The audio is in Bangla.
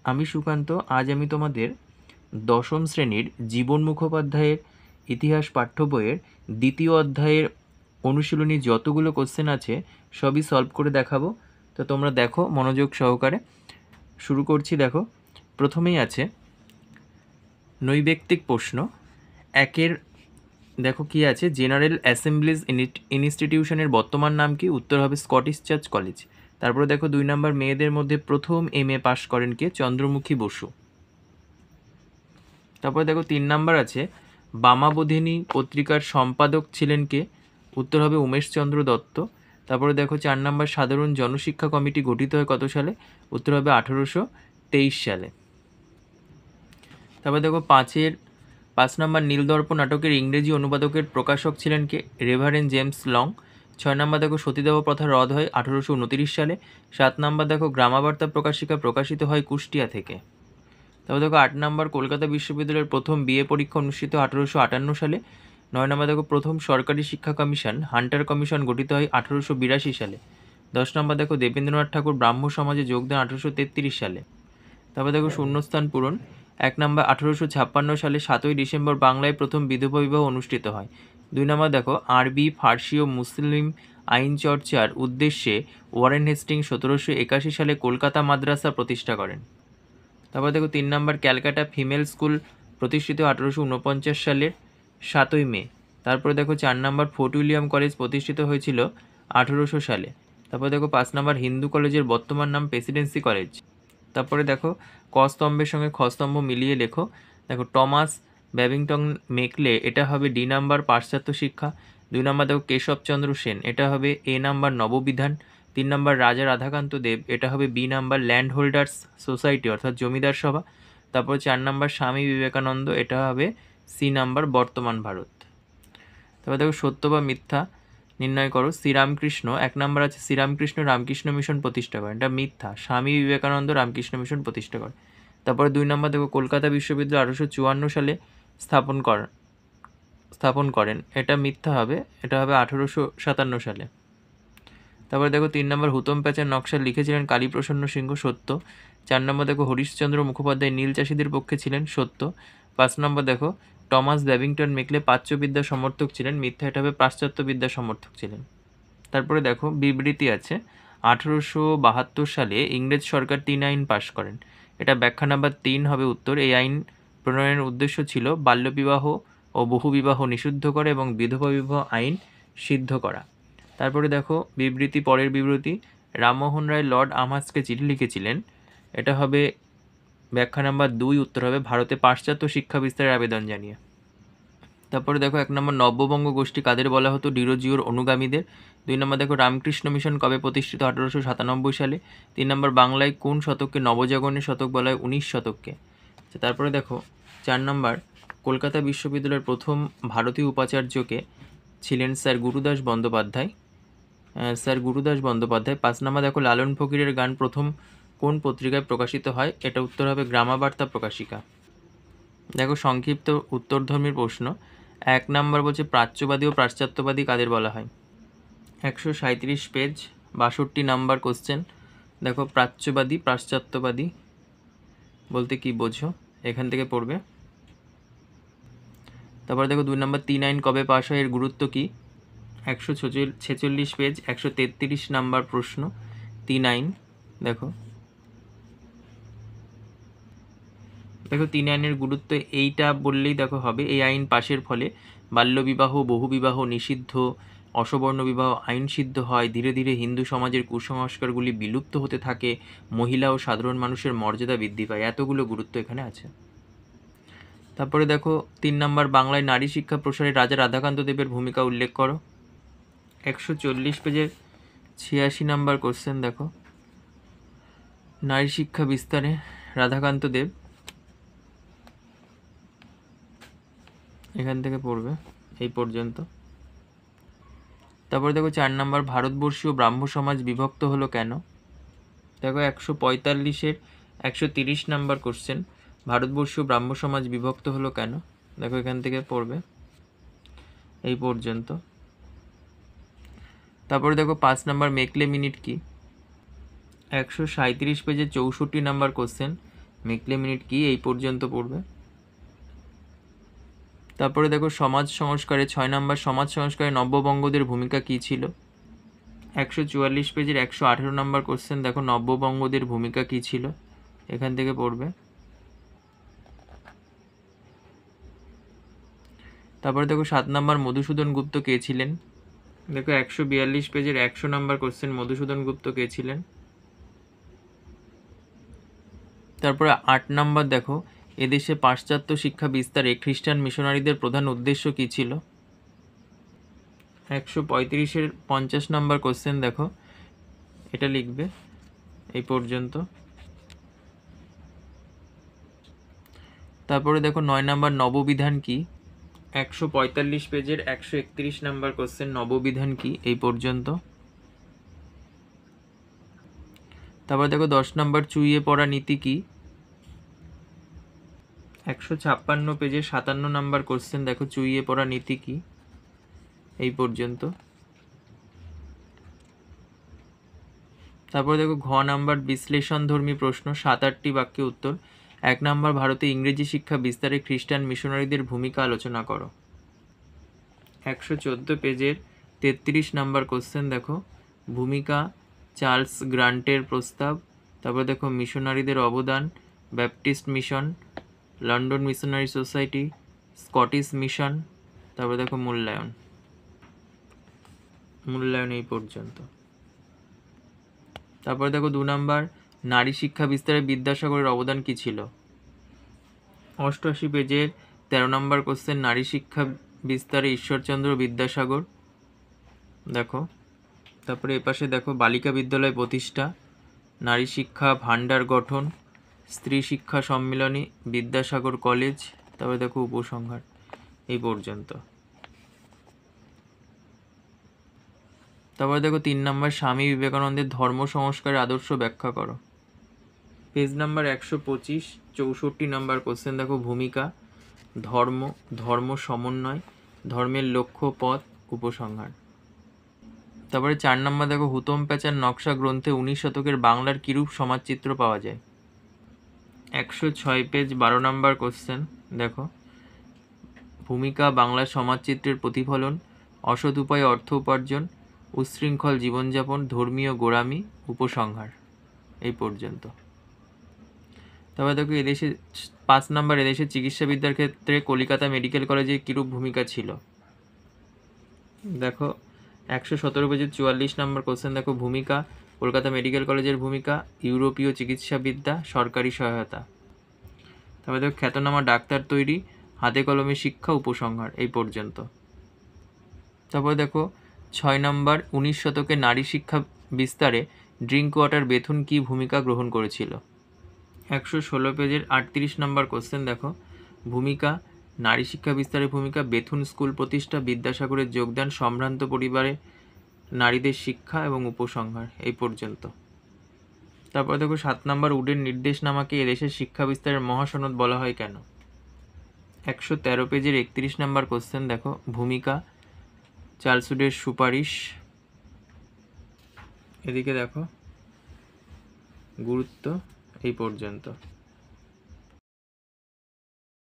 আমি সুকান্ত। আজ আমি তোমাদের দশম শ্রেণীর জীবন মুখোপাধ্যায়ের ইতিহাস পাঠ্য বইয়ের দ্বিতীয় অধ্যায়ের অনুশীলনী যতগুলো কোশ্চেন আছে সবই সলভ করে দেখাবো। তো তোমরা দেখো মনোযোগ সহকারে। শুরু করছি। দেখো, প্রথমেই আছে নৈবেক্তিক প্রশ্ন একের। দেখো কি আছে, জেনারেল অ্যাসেম্বলিজ ইনস্টিটিউশনের বর্তমান নাম কি? উত্তর হবে স্কটিশ চার্চ কলেজ। তারপরে দেখো 2 নম্বর, মেয়েদের মধ্যে প্রথম MA পাশ করেন কে? চন্দ্রমুখী বসু। তারপরে দেখো 3 নাম্বার আছে, বামাবোধিনী পত্রিকার সম্পাদক ছিলেন কে? উত্তর হবে উমেশচন্দ্র দত্ত। তারপরে দেখো 4 নাম্বার, সাধারণ জনশিক্ষা কমিটি গঠিত হয় কত সালে? উত্তর হবে 1823 সালে। তারপরে দেখো 5 নাম্বার, নীলদর্প নাটকের ইংরেজি অনুবাদকের প্রকাশক ছিলেন কে? Reverend James Long. 6 নাম্বার দেখো, সতীদাহ প্রথা রদ হয় 1829 সালে। 7 নাম্বার দেখো, গ্রামাবার্তা প্রকাশিকা প্রকাশিত হয় কুষ্টিয়া থেকে। তারপর দেখো 8 নাম্বার, কলকাতা বিশ্ববিদ্যালয়ের প্রথম বিএ পরীক্ষা অনুষ্ঠিত 1858 সালে। 9 নাম্বার দেখো, প্রথম সরকারি শিক্ষা কমিশন হান্টার কমিশন গঠিত হয় 1882 সালে। 10 নাম্বার দেখো, দেবেন্দ্রনাথ ঠাকুর ব্রাহ্ম সমাজে যোগ দেন 1833 সালে। তারপর দেখো শূন্যস্থান পূরণ। 1 নাম্বার, 1856 সালে 7ই ডিসেম্বর বাংলায় প্রথম বিধবা বিবাহ অনুষ্ঠিত হয়। 2 নাম্বার দেখো, আরবি, ফার্সি ও মুসলিম আইন চর্চার উদ্দেশ্যে ওয়ারেন হেস্টিংস 1781 সালে কলকাতা মাদ্রাসা প্রতিষ্ঠা করেন। তারপর দেখো 3 নাম্বার, ক্যালকাটা ফিমেল স্কুল প্রতিষ্ঠিত 1849 সালের 7ই মে। তারপরে দেখো 4 নাম্বার, ফোর্ট উইলিয়াম কলেজ প্রতিষ্ঠিত হয়েছিল 1800 সালে। তারপর দেখো 5 নাম্বার, হিন্দু কলেজের বর্তমান নাম প্রেসিডেন্সি কলেজ। তারপরে দেখো ক স্তম্ভের সঙ্গে খ স্তম্ভ মিলিয়ে লেখো। দেখো টমাস ব্যাবিংটন মেকলে, এটা হবে ডি নাম্বার, পাশ্চাত্য শিক্ষা। 2 নাম্বার দেখো কেশবচন্দ্র সেন, এটা হবে এ নাম্বার, নববিধান। 3 নাম্বার, রাজা রাধাকান্ত দেব, এটা হবে B number, land holders society অর্থাৎ জমিদার সভা। তারপর 4 নাম্বার, স্বামী বিবেকানন্দ, এটা হবে সি নাম্বার, বর্তমান ভারত। তারপর দেখো সত্য বা মিথ্যা নির্ণয় করো। শ্রীরামকৃষ্ণ, 1 নাম্বার আছে শ্রীরামকৃষ্ণ রামকৃষ্ণ মিশন প্রতিষ্ঠা করেন, এটা মিথ্যা। স্বামী বিবেকানন্দ রামকৃষ্ণ মিশন প্রতিষ্ঠা করেন। তারপরে 2 নাম্বার দেখো, কলকাতা বিশ্ববিদ্যালয় 1854 সালে স্থাপন করেন, এটা মিথ্যা হবে, এটা হবে 1857 সালে। তারপরে দেখো 3 নম্বর, হুতম প্যাঁচার নকশা লিখেছিলেন কালীপ্রসন্ন সিংহ, সত্য। 4 নম্বর দেখো, হরিশচন্দ্র মুখোপাধ্যায় নীল চাষীদের পক্ষে ছিলেন, সত্য। 5 নম্বর দেখো, টমাস ব্যাবিংটন মেকলে প্রাচ্যবিদ্যার সমর্থক ছিলেন, মিথ্যা, এটা হবে পাশ্চাত্য বিদ্যার সমর্থক ছিলেন। তারপরে দেখো বিবৃতি আছে, 1872 সালে ইংরেজ সরকার 3 আইন পাশ করেন, এটা ব্যাখ্যা নাম্বার 3 হবে উত্তর। এই আইন প্রণয়নের উদ্দেশ্য ছিল বাল্যবিবাহ ও বহুবিবাহ নিষিদ্ধ করা এবং বিধবা বিবাহ আইন সিদ্ধ করা। তারপরে দেখো বিবৃতি, পরের বিবৃতি, রামমোহন রায় লর্ড আমহার্স্টকে চিঠি লিখেছিলেন, এটা হবে ব্যাখ্যা নাম্বার 2, উত্তর হবে ভারতে পাশ্চাত্য শিক্ষা বিস্তারের আবেদন জানিয়ে। তারপরে দেখো 1 নম্বর, নব্যবঙ্গ গোষ্ঠী কাদের বলা হতো? ডিরোজিওর অনুগামীদের। 2 নম্বর দেখো, রামকৃষ্ণ মিশন কবে প্রতিষ্ঠিত? 1897 সালে। 3 নম্বর, বাংলায় কোন শতককে নবজাগরণের শতক বলা হয়? 19 শতককে। তারপরে দেখো 4 নম্বর, কলকাতা বিশ্ববিদ্যালয়ের প্রথম ভারতীয় উপাচার্যকে ছিলেন স্যার গুরুদাস বন্দ্যোপাধ্যায়। 5 নম্বর দেখো, লালন ফকিরের গান প্রথম কোন পত্রিকায় প্রকাশিত হয়? এটা উত্তর হবে গ্রামাবার্তা প্রকাশিকা। দেখো সংক্ষিপ্ত উত্তরধর্মীর প্রশ্ন। 1 নাম্বার বলছে, প্রাচ্যবাদী ও পাশ্চাত্যবাদী কাদের বলা হয়? 137 পেজ, 62 নাম্বার কোশ্চেন। দেখো প্রাচ্যবাদী পাশ্চাত্যবাদী বলতে কি বোঝো, এখান থেকে পড়বে। তারপর দেখো 2 নাম্বার, 3 আইন কবে পাশ হয়, এর গুরুত্ব কি? 146 পেজ, 133 নাম্বার প্রশ্ন। 3 আইন দেখো 3 আইনের গুরুত্ব এইটা বললেই দেখো হবে। এই আইন পাশের ফলে বাল্যবিবাহ, বহুবিবাহ নিষিদ্ধ, অসবর্ণ বিবাহ আইন সিদ্ধ হয়, ধীরে ধীরে হিন্দু সমাজের কুসংস্কারগুলি বিলুপ্ত হতে থাকে, মহিলা ও সাধারণ মানুষের মর্যাদা বৃদ্ধি পায়, এতগুলো গুরুত্ব এখানে আছে। তারপরে দেখো 3 নাম্বার, বাংলায় নারী শিক্ষা প্রসারে রাজা রাধাকান্ত দেবের ভূমিকা উল্লেখ করো। 140 পেজের 86 নাম্বার কোশ্চেন। দেখো নারী শিক্ষা বিস্তারে রাধাকান্ত দেব, এখান থেকে পড়বে এই পর্যন্ত। তারপরে দেখো 4 নাম্বার, ভারতবর্ষীয় ব্রাহ্ম সমাজ বিভক্ত হলো কেন? দেখো 145-এর 130 নাম্বার কোশ্চেন, ভারতবর্ষীয় ব্রাহ্ম সমাজ বিভক্ত হলো কেন? দেখো এখান থেকে পড়বে এই পর্যন্ত। তারপরে দেখো 5 নাম্বার, মেকলে মিনিট কি? 137 পেজে 64 নাম্বার কোশ্চেন, মেকলে মিনিট কি, এই পর্যন্ত পড়বে। তারপরে দেখো সমাজ সংস্কারে 6 নম্বর, সমাজ সংস্কারে নব্যবঙ্গদের ভূমিকা কী ছিল। 144 পেজের 118 নম্বর কোশ্চেন, দেখো নব্যবঙ্গদের ভূমিকা কী ছিল, এখান থেকে পড়বে। তারপরে দেখো 7 নম্বর, মধুসূদন গুপ্ত কে ছিলেন। দেখো 142 পেজের 100 নম্বর কোশ্চেন, মধুসূদন গুপ্ত কে ছিলেন। তারপরে 8 নম্বর দেখো, এদেশে পাশ্চাত্য শিক্ষা বিস্তারে খ্রিস্টান মিশনারিদের প্রধান উদ্দেশ্য কী ছিল। 135-এর 50 নম্বর কোশ্চেন, দেখো এটা লিখবে, এই পর্যন্ত। তারপরে দেখো 9 নম্বর, নববিধান কি। 145 পেজের 131 নম্বর কোশ্চেন, নববিধান কি, এই পর্যন্ত। তারপরে দেখো 10 নম্বর, চুইয়ে পড়া নীতি কি। 156 পেজের 57 নম্বর কোশ্চেন, দেখো চুইয়ে পড়া নীতি কি, এই পর্যন্ত। তারপরে দেখো ঘ নাম্বার, বিশ্লেষণধর্মী প্রশ্ন, 7-8টি বাক্যে উত্তর। 1 নম্বর, ভারতে ইংরেজি শিক্ষা বিস্তারে খ্রিস্টান মিশনারিদের ভূমিকা আলোচনা করো। 114 পেজের 33 নম্বর কোশ্চেন, দেখো ভূমিকা, চার্লস গ্রান্টের প্রস্তাব। তারপরে দেখো মিশনারিদের অবদান, Baptist mission, London missionary society, Scottish mission. তারপরে দেখো মূল্যায়ন, এই পর্যন্ত। তারপরে দেখো 2 নম্বর, নারী শিক্ষা বিস্তারে বিদ্যাসাগরের অবদান কী ছিল। 88 পেজের 13 নম্বর কোশ্চেন, নারী শিক্ষা বিস্তারে ঈশ্বরচন্দ্র বিদ্যাসাগর। দেখো তারপরে এপাশে দেখো বালিকা বিদ্যালয় প্রতিষ্ঠা, নারী শিক্ষা ভাণ্ডার গঠন, স্ত্রী শিক্ষা সম্মিলনী, বিদ্যাসাগর কলেজ। তারপরে দেখো উপসংহার, এই পর্যন্ত। তারপরে দেখো 3 নম্বর, স্বামী বিবেকানন্দের ধর্ম সংস্কারের আদর্শ ব্যাখ্যা করো। পেজ নাম্বার 125, 64 নম্বর কোশ্চেন, দেখো ভূমিকা, ধর্ম সমন্বয়, ধর্মের লক্ষ্য পথ, উপসংহার। তারপরে 4 নম্বর, দেখো হুতম প্যাঁচার নকশা গ্রন্থে 19 শতকের বাংলার কিরূপ সমাজচিত্র পাওয়া যায়। 106 পেজ 12 নম্বর কোশ্চেন, দেখো ভূমিকা, বাংলার সমাজচিত্রের প্রতিফলন, অসৎ উপায়ে অর্থ উপার্জন, উচ্ছৃঙ্খল জীবনযাপন, ধর্মীয় গোঁড়ামি, উপসংহার, এই পর্যন্ত। তবে দেখো এদেশে 5 নম্বর, এদেশে চিকিৎসাবিদ্যার ক্ষেত্রে কলকাতা মেডিকেল কলেজের কিরূপ ভূমিকা ছিল। দেখো 117 পেজের 44 নম্বর কোশ্চেন, দেখো ভূমিকা, কলকাতা মেডিকেল কলেজের ভূমিকা, ইউরোপীয় চিকিৎসাবিদ্যা, সরকারি সহায়তা। তবে দেখো খ্যাতনামা ডাক্তার তৈরি, হাতে কলমে শিক্ষা, উপসংহার, এই পর্যন্ত। তারপরে দেখো 6 নম্বর, 19 শতকে নারী শিক্ষা বিস্তারে ড্রিঙ্ক ওয়াটার বেথুন কি ভূমিকা গ্রহণ করেছিল। 116 পেজের 38 নম্বর কোশ্চেন, দেখো ভূমিকা, নারী শিক্ষা বিস্তারের ভূমিকা, বেথুন স্কুল প্রতিষ্ঠা, বিদ্যাসাগরের যোগদান, সম্ভ্রান্ত পরিবারে নারীদের শিক্ষা এবং উপসংহার, এই পর্যন্ত। তারপর দেখো 7 নম্বর, উডের নির্দেশনামাকে এদেশের শিক্ষা বিস্তারের মহাসনদ বলা হয় কেন। 113 পেজের 31 নম্বর কোশ্চেন, দেখো ভূমিকা, চার্লস উডের সুপারিশ। এদিকে দেখো গুরুত্ব, এই পর্যন্ত।